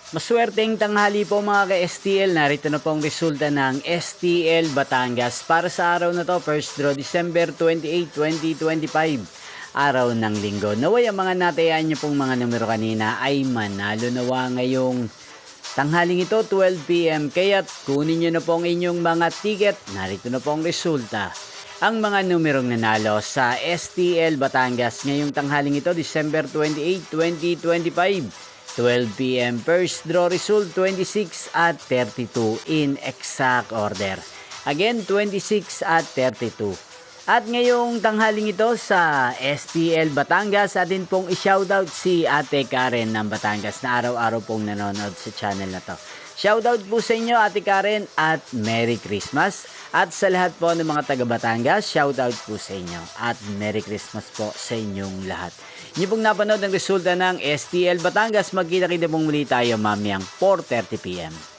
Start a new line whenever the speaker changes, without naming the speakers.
Maswerteng tanghali po mga ka-STL, narito na pong resulta ng STL Batangas para sa araw na to, first draw December 28, 2025, araw ng linggo. Naway ang mga natayaan nyo pong mga numero kanina ay manalo nawa ngayong tanghaling ito 12 PM, kaya't kunin nyo na pong inyong mga ticket. Narito na pong resulta. Ang mga numerong nanalo sa STL Batangas ngayong tanghaling ito December 28, 2025. 12 PM first draw result 26 at 32 in exact order. Again 26 at 32. At ngayong tanghaling ito sa STL Batangas, atin pong i-shoutout si Ate Karen ng Batangas na araw-araw pong nanonood sa channel na to. Shoutout po sa inyo Ate Karen at Merry Christmas. At sa lahat po ng mga taga Batangas, shoutout po sa inyo at Merry Christmas po sa inyong lahat. Inyo pong napanood ang resulta ng STL Batangas. Magkita-kita pong muli tayo mamayang 4:30 PM.